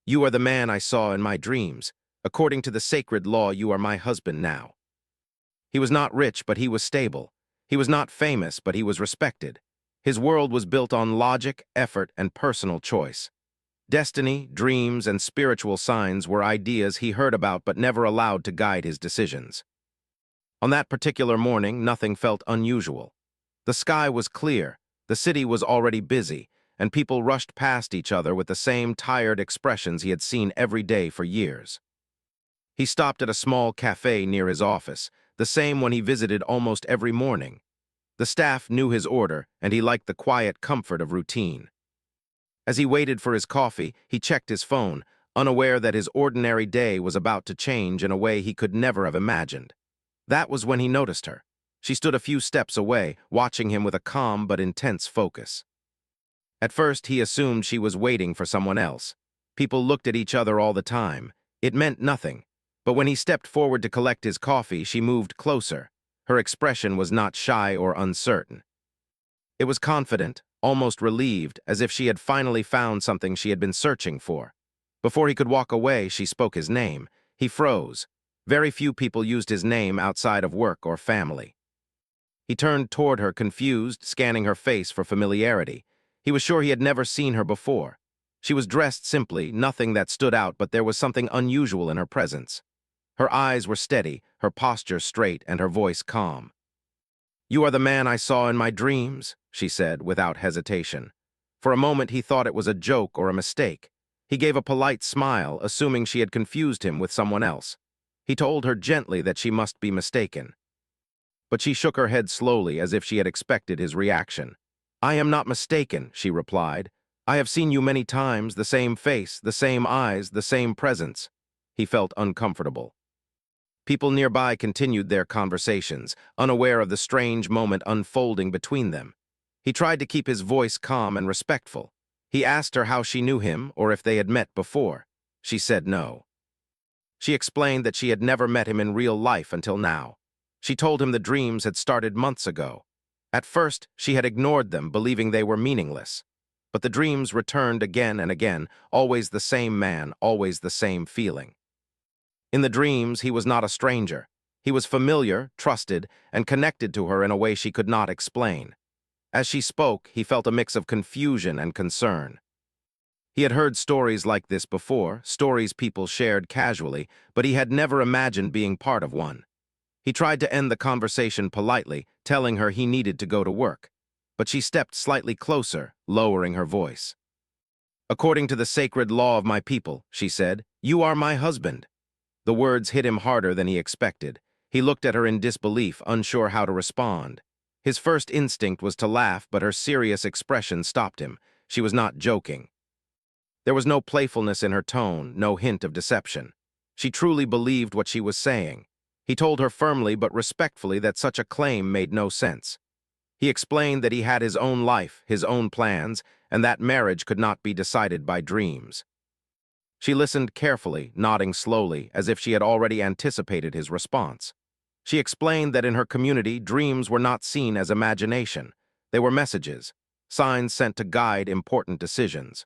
You are the man I saw in my dreams. According to the sacred law, you are my husband now." He was not rich, but he was stable. He was not famous, but he was respected. His world was built on logic, effort, and personal choice. Destiny, dreams, and spiritual signs were ideas he heard about but never allowed to guide his decisions. On that particular morning, nothing felt unusual. The sky was clear, the city was already busy, and people rushed past each other with the same tired expressions he had seen every day for years. He stopped at a small cafe near his office, the same one he visited almost every morning. The staff knew his order, and he liked the quiet comfort of routine. As he waited for his coffee, he checked his phone, unaware that his ordinary day was about to change in a way he could never have imagined. That was when he noticed her. She stood a few steps away, watching him with a calm but intense focus. At first, he assumed she was waiting for someone else. People looked at each other all the time. It meant nothing. But when he stepped forward to collect his coffee, she moved closer. Her expression was not shy or uncertain. It was confident, almost relieved, as if she had finally found something she had been searching for. Before he could walk away, she spoke his name. He froze. Very few people used his name outside of work or family. He turned toward her, confused, scanning her face for familiarity. He was sure he had never seen her before. She was dressed simply, nothing that stood out, but there was something unusual in her presence. Her eyes were steady, her posture straight, and her voice calm. "You are the man I saw in my dreams," she said, without hesitation. For a moment he thought it was a joke or a mistake. He gave a polite smile, assuming she had confused him with someone else. He told her gently that she must be mistaken. But she shook her head slowly, as if she had expected his reaction. "I am not mistaken," she replied. "I have seen you many times, the same face, the same eyes, the same presence." He felt uncomfortable. People nearby continued their conversations, unaware of the strange moment unfolding between them. He tried to keep his voice calm and respectful. He asked her how she knew him or if they had met before. She said no. She explained that she had never met him in real life until now. She told him the dreams had started months ago. At first, she had ignored them, believing they were meaningless. But the dreams returned again and again, always the same man, always the same feeling. In the dreams, he was not a stranger. He was familiar, trusted, and connected to her in a way she could not explain. As she spoke, he felt a mix of confusion and concern. He had heard stories like this before, stories people shared casually, but he had never imagined being part of one. He tried to end the conversation politely, telling her he needed to go to work. But she stepped slightly closer, lowering her voice. "According to the sacred law of my people," she said, "you are my husband." The words hit him harder than he expected. He looked at her in disbelief, unsure how to respond. His first instinct was to laugh, but her serious expression stopped him. She was not joking. There was no playfulness in her tone, no hint of deception. She truly believed what she was saying. He told her firmly but respectfully that such a claim made no sense. He explained that he had his own life, his own plans, and that marriage could not be decided by dreams. She listened carefully, nodding slowly, as if she had already anticipated his response. She explained that in her community, dreams were not seen as imagination. They were messages, signs sent to guide important decisions.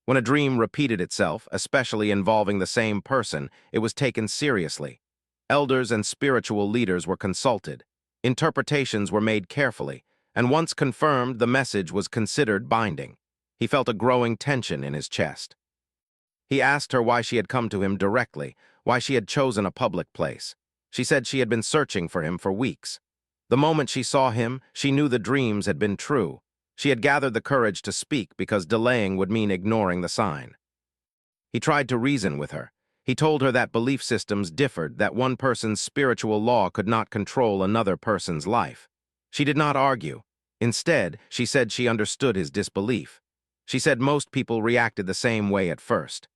When a dream repeated itself, especially involving the same person, it was taken seriously. Elders and spiritual leaders were consulted. Interpretations were made carefully, and once confirmed, the message was considered binding. He felt a growing tension in his chest. He asked her why she had come to him directly, why she had chosen a public place. She said she had been searching for him for weeks. The moment she saw him, she knew the dreams had been true. She had gathered the courage to speak because delaying would mean ignoring the sign. He tried to reason with her. He told her that belief systems differed, that one person's spiritual law could not control another person's life. She did not argue. Instead, she said she understood his disbelief. She said most people reacted the same way at first.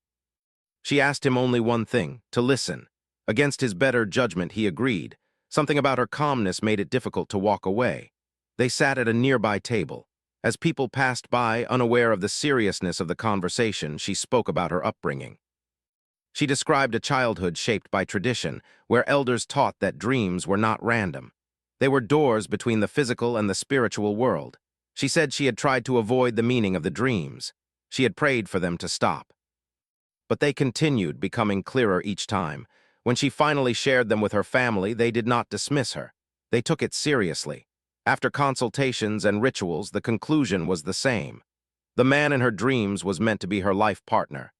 She asked him only one thing, to listen. Against his better judgment, he agreed. Something about her calmness made it difficult to walk away. They sat at a nearby table. As people passed by, unaware of the seriousness of the conversation, she spoke about her upbringing. She described a childhood shaped by tradition, where elders taught that dreams were not random. They were doors between the physical and the spiritual world. She said she had tried to avoid the meaning of the dreams. She had prayed for them to stop. but they continued, becoming clearer each time. When she finally shared them with her family, they did not dismiss her. They took it seriously. After consultations and rituals, the conclusion was the same. The man in her dreams was meant to be her life partner.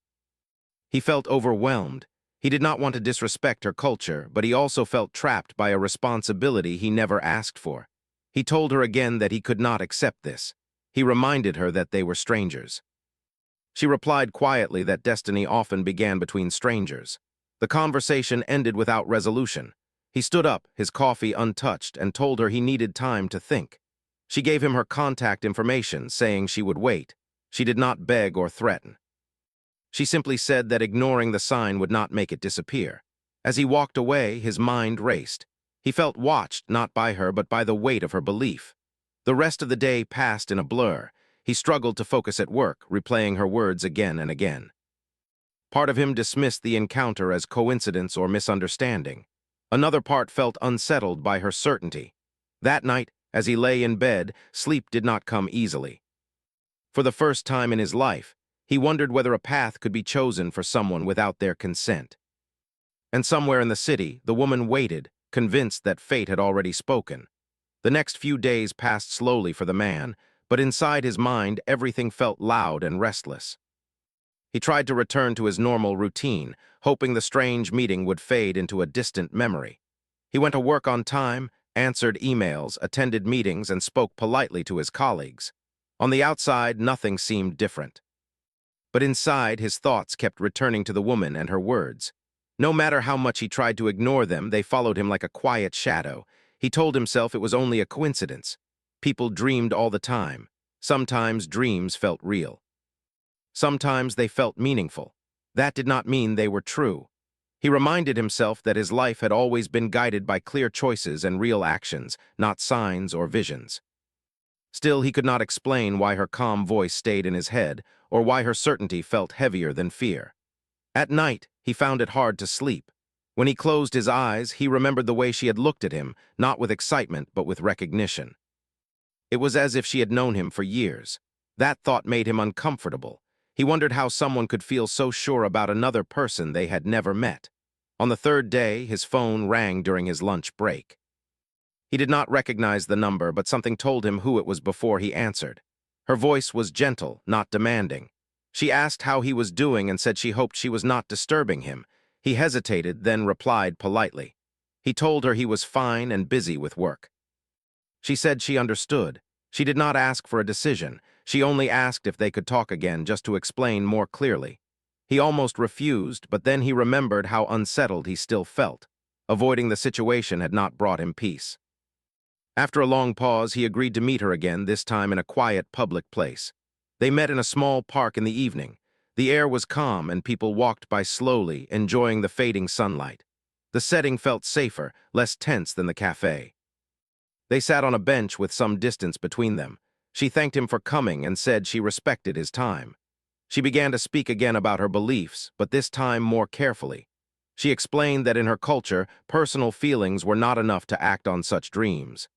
He felt overwhelmed. He did not want to disrespect her culture, but he also felt trapped by a responsibility he never asked for. He told her again that he could not accept this. He reminded her that they were strangers. She replied quietly that destiny often began between strangers. The conversation ended without resolution. He stood up, his coffee untouched, and told her he needed time to think. She gave him her contact information, saying she would wait. She did not beg or threaten. She simply said that ignoring the sign would not make it disappear. As he walked away, his mind raced. He felt watched not by her but by the weight of her belief. The rest of the day passed in a blur. He struggled to focus at work, replaying her words again and again. Part of him dismissed the encounter as coincidence or misunderstanding. Another part felt unsettled by her certainty. That night, as he lay in bed, sleep did not come easily. For the first time in his life, he wondered whether a path could be chosen for someone without their consent. And somewhere in the city, the woman waited, convinced that fate had already spoken. The next few days passed slowly for the man, but inside his mind everything felt loud and restless. He tried to return to his normal routine, hoping the strange meeting would fade into a distant memory. He went to work on time, answered emails, attended meetings, and spoke politely to his colleagues. On the outside, nothing seemed different. But inside, his thoughts kept returning to the woman and her words. No matter how much he tried to ignore them, they followed him like a quiet shadow. He told himself it was only a coincidence. People dreamed all the time. Sometimes dreams felt real. Sometimes they felt meaningful. That did not mean they were true. He reminded himself that his life had always been guided by clear choices and real actions, not signs or visions. Still, he could not explain why her calm voice stayed in his head, or why her certainty felt heavier than fear. At night, he found it hard to sleep. When he closed his eyes, he remembered the way she had looked at him, not with excitement, but with recognition. It was as if she had known him for years. That thought made him uncomfortable. He wondered how someone could feel so sure about another person they had never met. On the third day, his phone rang during his lunch break. He did not recognize the number, but something told him who it was before he answered. Her voice was gentle, not demanding. She asked how he was doing and said she hoped she was not disturbing him. He hesitated, then replied politely. He told her he was fine and busy with work. She said she understood. She did not ask for a decision. She only asked if they could talk again, just to explain more clearly. He almost refused, but then he remembered how unsettled he still felt. Avoiding the situation had not brought him peace. After a long pause, he agreed to meet her again, this time in a quiet public place. They met in a small park in the evening. The air was calm and people walked by slowly, enjoying the fading sunlight. The setting felt safer, less tense than the cafe. They sat on a bench with some distance between them. She thanked him for coming and said she respected his time. She began to speak again about her beliefs, but this time more carefully. She explained that in her culture, personal feelings were not enough to act on such dreams.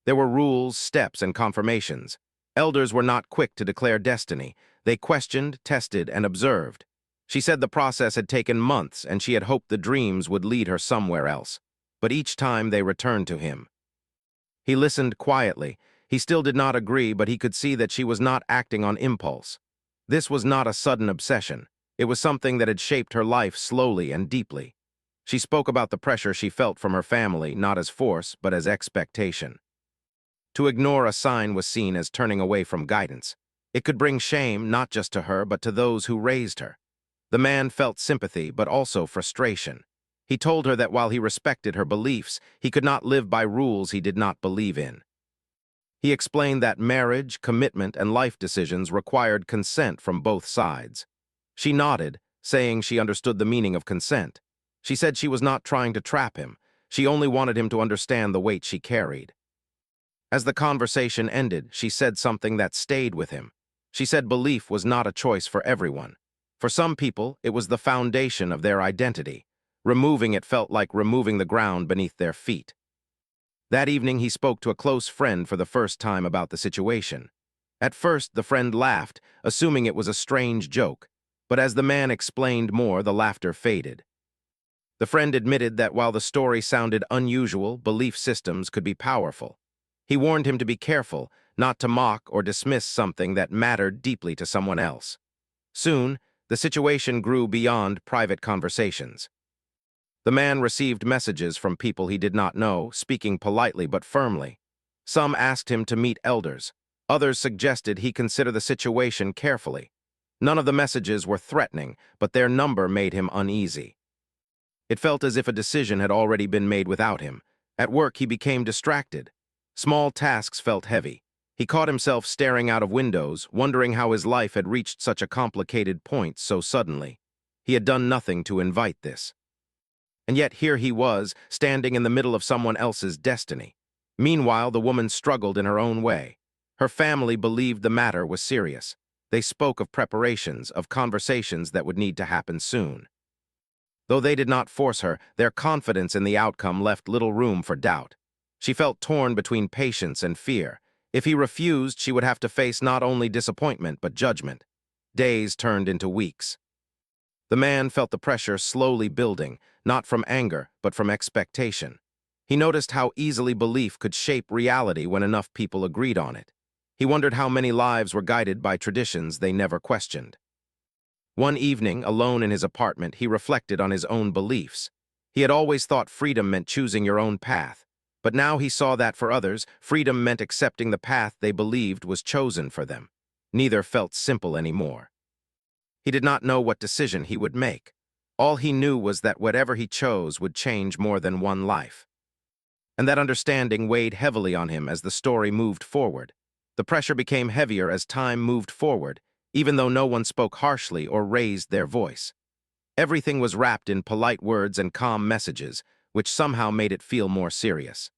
There were rules, steps, and confirmations. Elders were not quick to declare destiny. They questioned, tested, and observed. She said the process had taken months and she had hoped the dreams would lead her somewhere else. But each time they returned to him. He listened quietly. He still did not agree, but he could see that she was not acting on impulse. This was not a sudden obsession. It was something that had shaped her life slowly and deeply. She spoke about the pressure she felt from her family, not as force, but as expectation. To ignore a sign was seen as turning away from guidance. It could bring shame not just to her, but to those who raised her. The man felt sympathy, but also frustration. He told her that while he respected her beliefs, he could not live by rules he did not believe in. He explained that marriage, commitment, and life decisions required consent from both sides. She nodded, saying she understood the meaning of consent. She said she was not trying to trap him. She only wanted him to understand the weight she carried. As the conversation ended, she said something that stayed with him. She said belief was not a choice for everyone. For some people, it was the foundation of their identity. Removing it felt like removing the ground beneath their feet. That evening, he spoke to a close friend for the first time about the situation. At first, the friend laughed, assuming it was a strange joke. But as the man explained more, the laughter faded. The friend admitted that while the story sounded unusual, belief systems could be powerful. He warned him to be careful, not to mock or dismiss something that mattered deeply to someone else. Soon, the situation grew beyond private conversations. The man received messages from people he did not know, speaking politely but firmly. Some asked him to meet elders. Others suggested he consider the situation carefully. None of the messages were threatening, but their number made him uneasy. It felt as if a decision had already been made without him. At work, he became distracted. Small tasks felt heavy. He caught himself staring out of windows, wondering how his life had reached such a complicated point so suddenly. He had done nothing to invite this. And yet here he was, standing in the middle of someone else's destiny. Meanwhile, the woman struggled in her own way. Her family believed the matter was serious. They spoke of preparations, of conversations that would need to happen soon. Though they did not force her, their confidence in the outcome left little room for doubt. She felt torn between patience and fear. If he refused, she would have to face not only disappointment but judgment. Days turned into weeks. The man felt the pressure slowly building, not from anger, but from expectation. He noticed how easily belief could shape reality when enough people agreed on it. He wondered how many lives were guided by traditions they never questioned. One evening, alone in his apartment, he reflected on his own beliefs. He had always thought freedom meant choosing your own path, but now he saw that for others, freedom meant accepting the path they believed was chosen for them. Neither felt simple anymore. He did not know what decision he would make. All he knew was that whatever he chose would change more than one life. And that understanding weighed heavily on him as the story moved forward. The pressure became heavier as time moved forward, even though no one spoke harshly or raised their voice. Everything was wrapped in polite words and calm messages, which somehow made it feel more serious.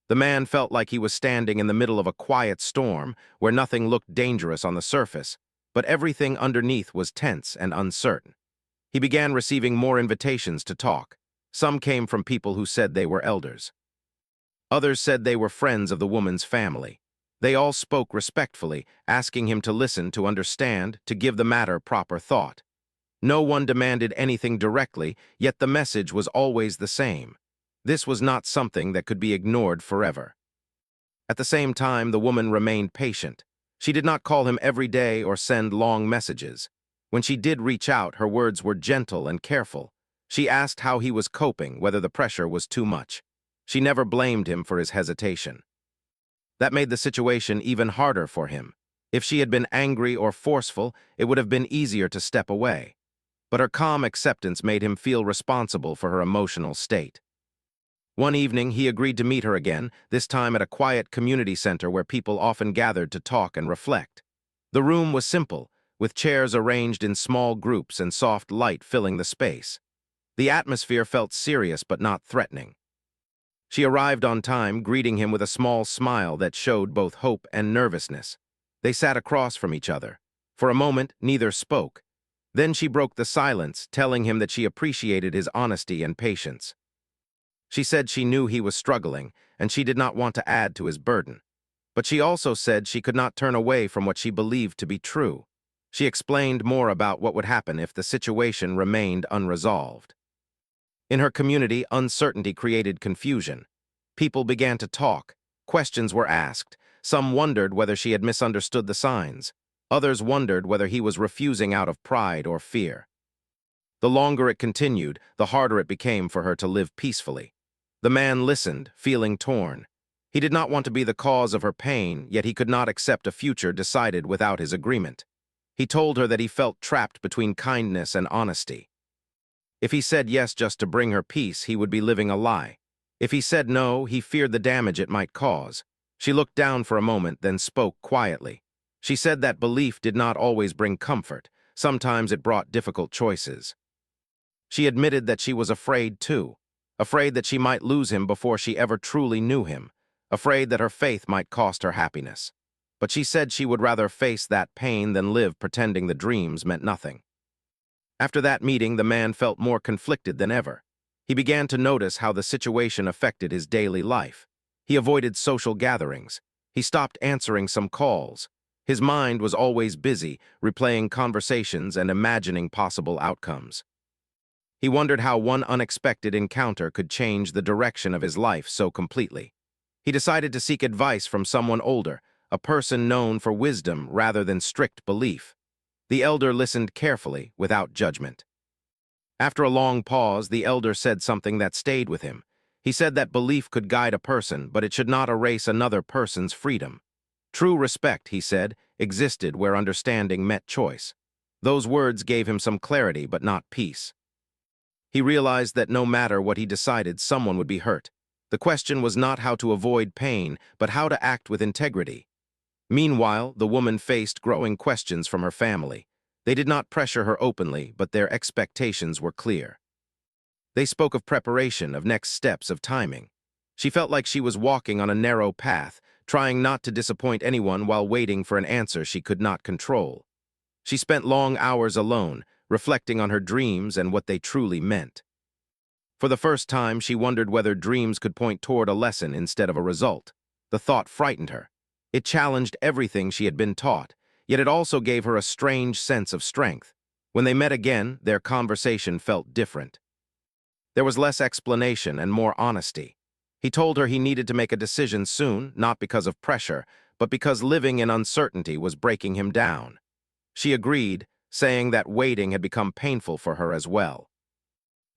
The man felt like he was standing in the middle of a quiet storm where nothing looked dangerous on the surface, but everything underneath was tense and uncertain. He began receiving more invitations to talk. Some came from people who said they were elders. Others said they were friends of the woman's family. They all spoke respectfully, asking him to listen, to understand, to give the matter proper thought. No one demanded anything directly, yet the message was always the same. This was not something that could be ignored forever. At the same time, the woman remained patient. She did not call him every day or send long messages. When she did reach out, her words were gentle and careful. She asked how he was coping, whether the pressure was too much. She never blamed him for his hesitation. That made the situation even harder for him. If she had been angry or forceful, it would have been easier to step away. But her calm acceptance made him feel responsible for her emotional state. One evening, he agreed to meet her again, this time at a quiet community center where people often gathered to talk and reflect. The room was simple, with chairs arranged in small groups and soft light filling the space. The atmosphere felt serious but not threatening. She arrived on time, greeting him with a small smile that showed both hope and nervousness. They sat across from each other. For a moment, neither spoke. Then she broke the silence, telling him that she appreciated his honesty and patience. She said she knew he was struggling, and she did not want to add to his burden. But she also said she could not turn away from what she believed to be true. She explained more about what would happen if the situation remained unresolved. In her community, uncertainty created confusion. People began to talk. Questions were asked. Some wondered whether she had misunderstood the signs. Others wondered whether he was refusing out of pride or fear. The longer it continued, the harder it became for her to live peacefully. The man listened, feeling torn. He did not want to be the cause of her pain, yet he could not accept a future decided without his agreement. He told her that he felt trapped between kindness and honesty. If he said yes just to bring her peace, he would be living a lie. If he said no, he feared the damage it might cause. She looked down for a moment, then spoke quietly. She said that belief did not always bring comfort. Sometimes it brought difficult choices. She admitted that she was afraid too. Afraid that she might lose him before she ever truly knew him. Afraid that her faith might cost her happiness. But she said she would rather face that pain than live pretending the dreams meant nothing. After that meeting, the man felt more conflicted than ever. He began to notice how the situation affected his daily life. He avoided social gatherings. He stopped answering some calls. His mind was always busy, replaying conversations and imagining possible outcomes. He wondered how one unexpected encounter could change the direction of his life so completely. He decided to seek advice from someone older, a person known for wisdom rather than strict belief. The elder listened carefully, without judgment. After a long pause, the elder said something that stayed with him. He said that belief could guide a person, but it should not erase another person's freedom. True respect, he said, existed where understanding met choice. Those words gave him some clarity, but not peace. He realized that no matter what he decided, someone would be hurt. The question was not how to avoid pain, but how to act with integrity. Meanwhile, the woman faced growing questions from her family. They did not pressure her openly, but their expectations were clear. They spoke of preparation, of next steps, of timing. She felt like she was walking on a narrow path, trying not to disappoint anyone while waiting for an answer she could not control. She spent long hours alone, reflecting on her dreams and what they truly meant. For the first time, she wondered whether dreams could point toward a lesson instead of a result. The thought frightened her. It challenged everything she had been taught, yet it also gave her a strange sense of strength. When they met again, their conversation felt different. There was less explanation and more honesty. He told her he needed to make a decision soon, not because of pressure, but because living in uncertainty was breaking him down. She agreed, saying that waiting had become painful for her as well.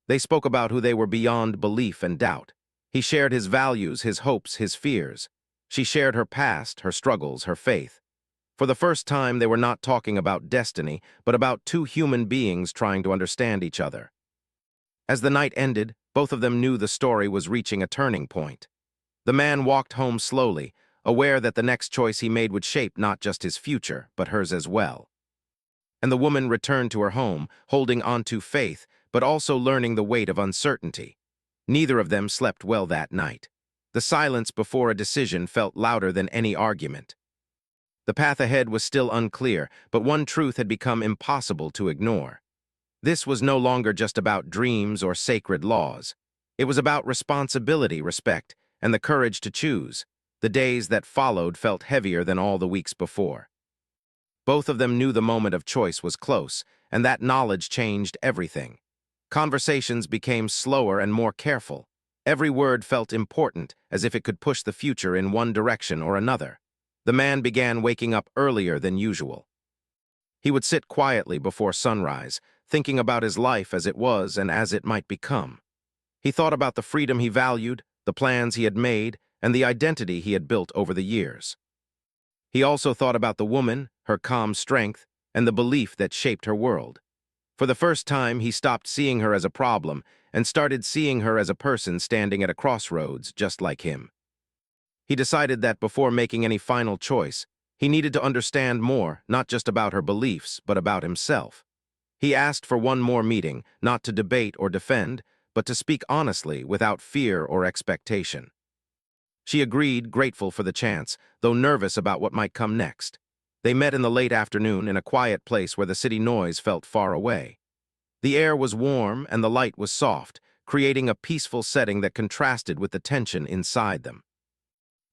They spoke about who they were beyond belief and doubt. He shared his values, his hopes, his fears. She shared her past, her struggles, her faith. For the first time, they were not talking about destiny, but about two human beings trying to understand each other. As the night ended, both of them knew the story was reaching a turning point. The man walked home slowly, aware that the next choice he made would shape not just his future, but hers as well. And the woman returned to her home, holding on to faith, but also learning the weight of uncertainty. Neither of them slept well that night. The silence before a decision felt louder than any argument. The path ahead was still unclear, but one truth had become impossible to ignore. This was no longer just about dreams or sacred laws. It was about responsibility, respect, and the courage to choose. The days that followed felt heavier than all the weeks before. Both of them knew the moment of choice was close, and that knowledge changed everything. Conversations became slower and more careful. Every word felt important, as if it could push the future in one direction or another. The man began waking up earlier than usual. He would sit quietly before sunrise, thinking about his life as it was and as it might become. He thought about the freedom he valued, the plans he had made, and the identity he had built over the years. He also thought about the woman, her calm strength, and the belief that shaped her world. For the first time, he stopped seeing her as a problem and started seeing her as a person standing at a crossroads just like him. He decided that before making any final choice, he needed to understand more, not just about her beliefs, but about himself. He asked for one more meeting, not to debate or defend, but to speak honestly without fear or expectation. She agreed, grateful for the chance, though nervous about what might come next. They met in the late afternoon in a quiet place where the city noise felt far away. The air was warm and the light was soft, creating a peaceful setting that contrasted with the tension inside them.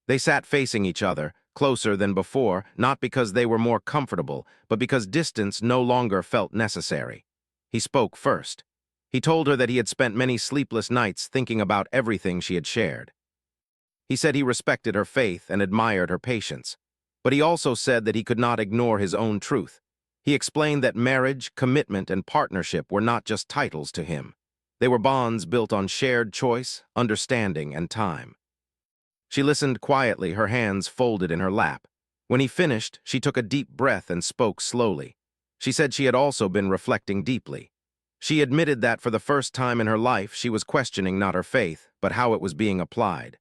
They sat facing each other, closer than before, not because they were more comfortable, but because distance no longer felt necessary. He spoke first. He told her that he had spent many sleepless nights thinking about everything she had shared. He said he respected her faith and admired her patience, but he also said that he could not ignore his own truth. He explained that marriage, commitment, and partnership were not just titles to him. They were bonds built on shared choice, understanding, and time. She listened quietly, her hands folded in her lap. When he finished, she took a deep breath and spoke slowly. She said she had also been reflecting deeply. She admitted that for the first time in her life, she was questioning not her faith, but how it was being applied.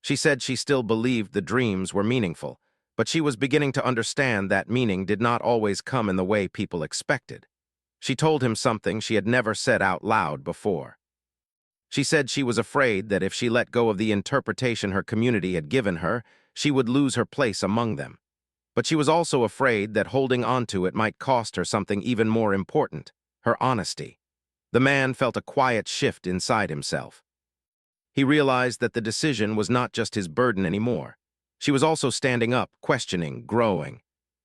She said she still believed the dreams were meaningful, but she was beginning to understand that meaning did not always come in the way people expected. She told him something she had never said out loud before. She said she was afraid that if she let go of the interpretation her community had given her, she would lose her place among them. But she was also afraid that holding on to it might cost her something even more important, her honesty. The man felt a quiet shift inside himself. He realized that the decision was not just his burden anymore. She was also standing up, questioning, growing.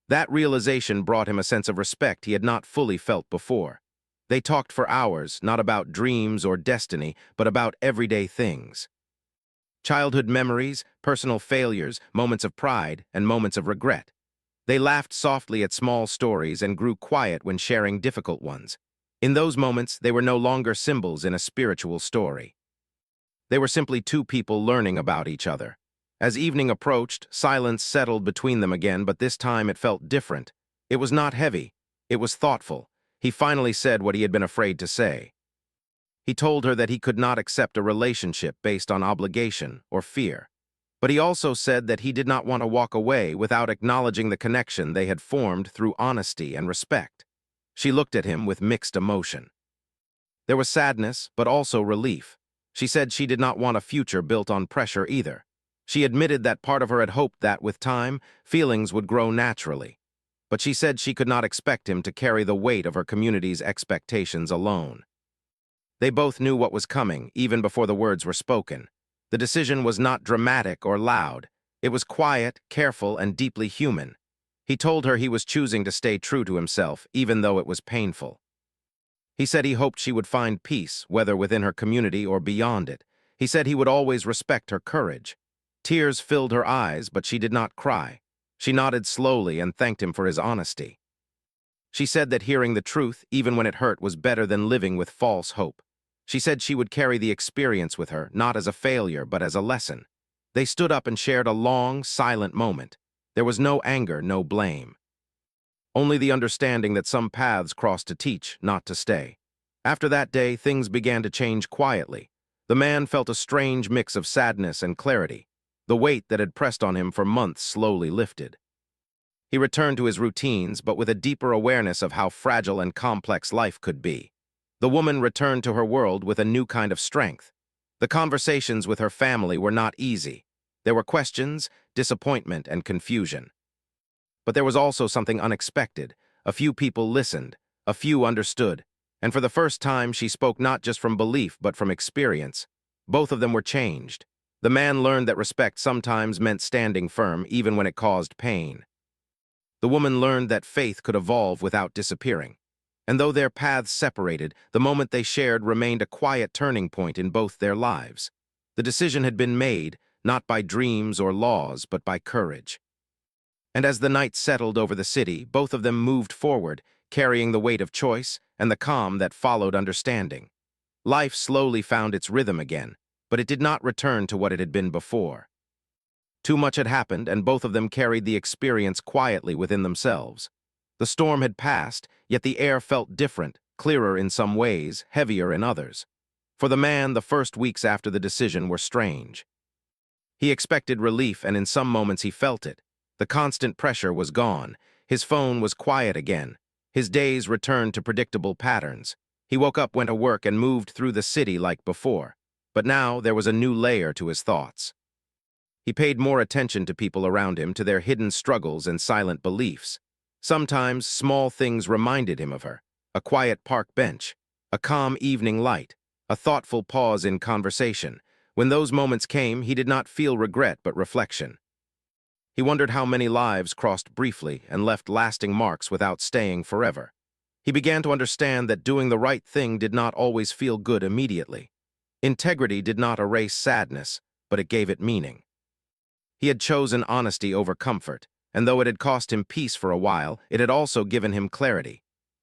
That realization brought him a sense of respect he had not fully felt before. They talked for hours, not about dreams or destiny, but about everyday things. Childhood memories, personal failures, moments of pride, and moments of regret. They laughed softly at small stories and grew quiet when sharing difficult ones. In those moments, they were no longer symbols in a spiritual story. They were simply two people learning about each other. As evening approached, silence settled between them again, but this time it felt different. It was not heavy. It was thoughtful. He finally said what he had been afraid to say. He told her that he could not accept a relationship based on obligation or fear. But he also said that he did not want to walk away without acknowledging the connection they had formed through honesty and respect. She looked at him with mixed emotion. There was sadness, but also relief. She said she did not want a future built on pressure either. She admitted that part of her had hoped that, with time, feelings would grow naturally. But she said she could not expect him to carry the weight of her community's expectations alone. They both knew what was coming, even before the words were spoken. The decision was not dramatic or loud. It was quiet, careful, and deeply human. He told her he was choosing to stay true to himself, even though it was painful. He said he hoped she would find peace, whether within her community or beyond it. He said he would always respect her courage. Tears filled her eyes, but she did not cry. She nodded slowly and thanked him for his honesty. She said that hearing the truth, even when it hurt, was better than living with false hope. She said she would carry the experience with her, not as a failure, but as a lesson. They stood up and shared a long, silent moment. There was no anger, no blame. Only the understanding that some paths cross to teach, not to stay. After that day, things began to change quietly. The man felt a strange mix of sadness and clarity. The weight that had pressed on him for months slowly lifted. He returned to his routines, but with a deeper awareness of how fragile and complex life could be. The woman returned to her world with a new kind of strength. The conversations with her family were not easy. There were questions, disappointment, and confusion. But there was also something unexpected. A few people listened, a few understood, and for the first time she spoke not just from belief but from experience. Both of them were changed. The man learned that respect sometimes meant standing firm, even when it caused pain. The woman learned that faith could evolve without disappearing. And though their paths separated, the moment they shared remained a quiet turning point in both their lives. The decision had been made, not by dreams or laws, but by courage. And as the night settled over the city, both of them moved forward, carrying the weight of choice and the calm that followed understanding. Life slowly found its rhythm again, but it did not return to what it had been before. Too much had happened, and both of them carried the experience quietly within themselves. The storm had passed, yet the air felt different, clearer in some ways, heavier in others. For the man, the first weeks after the decision were strange. He expected relief, and in some moments he felt it. The constant pressure was gone. His phone was quiet again. His days returned to predictable patterns. He woke up, went to work, and moved through the city like before. But now there was a new layer to his thoughts. He paid more attention to people around him, to their hidden struggles and silent beliefs. Sometimes small things reminded him of her: a quiet park bench, a calm evening light, a thoughtful pause in conversation. When those moments came, he did not feel regret but reflection. He wondered how many lives crossed briefly and left lasting marks without staying forever. He began to understand that doing the right thing did not always feel good immediately. Integrity did not erase sadness, but it gave it meaning. He had chosen honesty over comfort, and though it had cost him peace for a while, it had also given him clarity.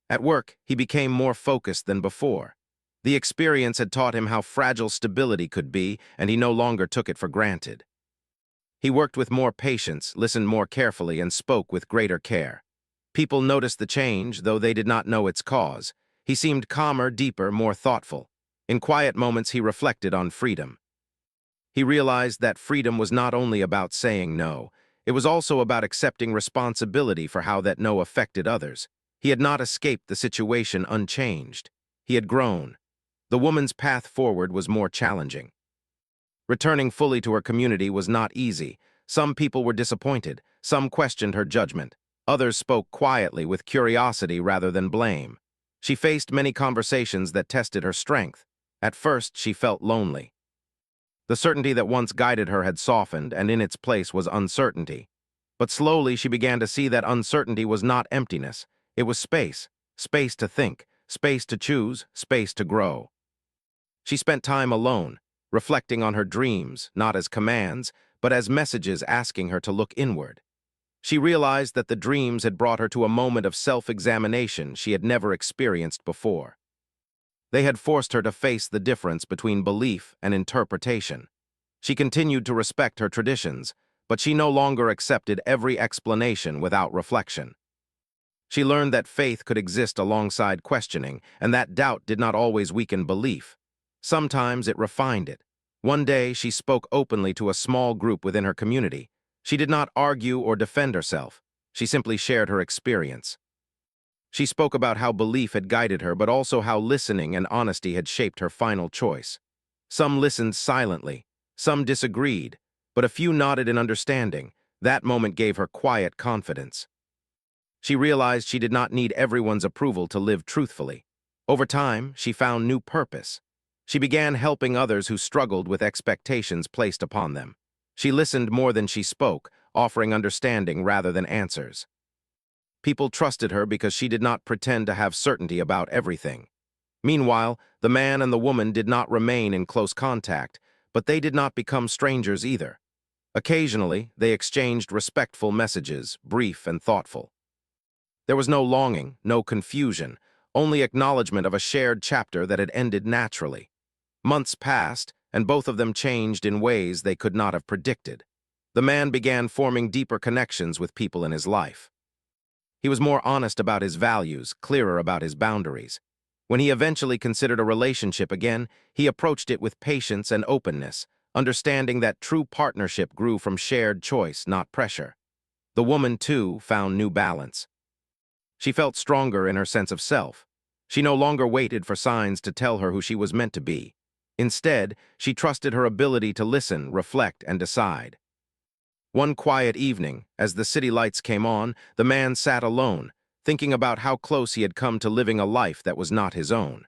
At work, he became more focused than before. The experience had taught him how fragile stability could be, and he no longer took it for granted. He worked with more patience, listened more carefully, and spoke with greater care. People noticed the change, though they did not know its cause. He seemed calmer, deeper, more thoughtful. In quiet moments, he reflected on freedom. He realized that freedom was not only about saying no, it was also about accepting responsibility for how that no affected others. He had not escaped the situation unchanged. He had grown. The woman's path forward was more challenging. Returning fully to her community was not easy. Some people were disappointed. Some questioned her judgment. Others spoke quietly, with curiosity rather than blame. She faced many conversations that tested her strength. At first, she felt lonely. The certainty that once guided her had softened, and in its place was uncertainty. But slowly she began to see that uncertainty was not emptiness. It was space. Space to think, space to choose, space to grow. She spent time alone, reflecting on her dreams, not as commands, but as messages asking her to look inward. She realized that the dreams had brought her to a moment of self-examination she had never experienced before. They had forced her to face the difference between belief and interpretation. She continued to respect her traditions, but she no longer accepted every explanation without reflection. She learned that faith could exist alongside questioning, and that doubt did not always weaken belief. Sometimes it refined it. One day, she spoke openly to a small group within her community. She did not argue or defend herself. She simply shared her experience. She spoke about how belief had guided her, but also how listening and honesty had shaped her final choice. Some listened silently, some disagreed, but a few nodded in understanding. That moment gave her quiet confidence. She realized she did not need everyone's approval to live truthfully. Over time, she found new purpose. She began helping others who struggled with expectations placed upon them. She listened more than she spoke, offering understanding rather than answers. People trusted her because she did not pretend to have certainty about everything. Meanwhile, the man and the woman did not remain in close contact, but they did not become strangers either. Occasionally, they exchanged respectful messages, brief and thoughtful. There was no longing, no confusion, only acknowledgement of a shared chapter that had ended naturally. Months passed, and both of them changed in ways they could not have predicted. The man began forming deeper connections with people in his life. He was more honest about his values, clearer about his boundaries. When he eventually considered a relationship again, he approached it with patience and openness, understanding that true partnership grew from shared choice, not pressure. The woman, too, found new balance. She felt stronger in her sense of self. She no longer waited for signs to tell her who she was meant to be. Instead, she trusted her ability to listen, reflect, and decide. One quiet evening, as the city lights came on, the man sat alone, thinking about how close he had come to living a life that was not his own.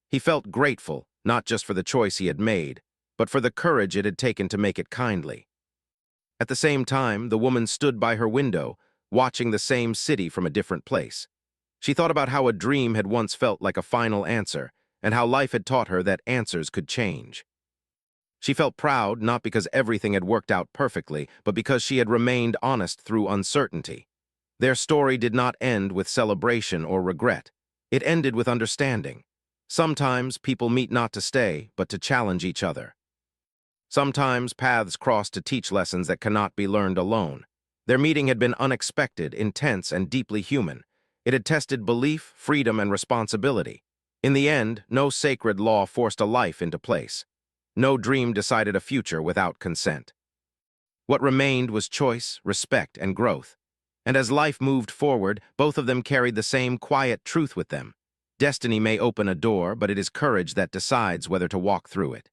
He felt grateful, not just for the choice he had made, but for the courage it had taken to make it kindly. At the same time, the woman stood by her window, watching the same city from a different place. She thought about how a dream had once felt like a final answer, and how life had taught her that answers could change. She felt proud not because everything had worked out perfectly, but because she had remained honest through uncertainty. Their story did not end with celebration or regret. It ended with understanding. Sometimes people meet not to stay, but to challenge each other. Sometimes paths cross to teach lessons that cannot be learned alone. Their meeting had been unexpected, intense, and deeply human. It had tested belief, freedom, and responsibility. In the end, no sacred law forced a life into place. No dream decided a future without consent. What remained was choice, respect, and growth. And as life moved forward, both of them carried the same quiet truth with them. Destiny may open a door, but it is courage that decides whether to walk through it.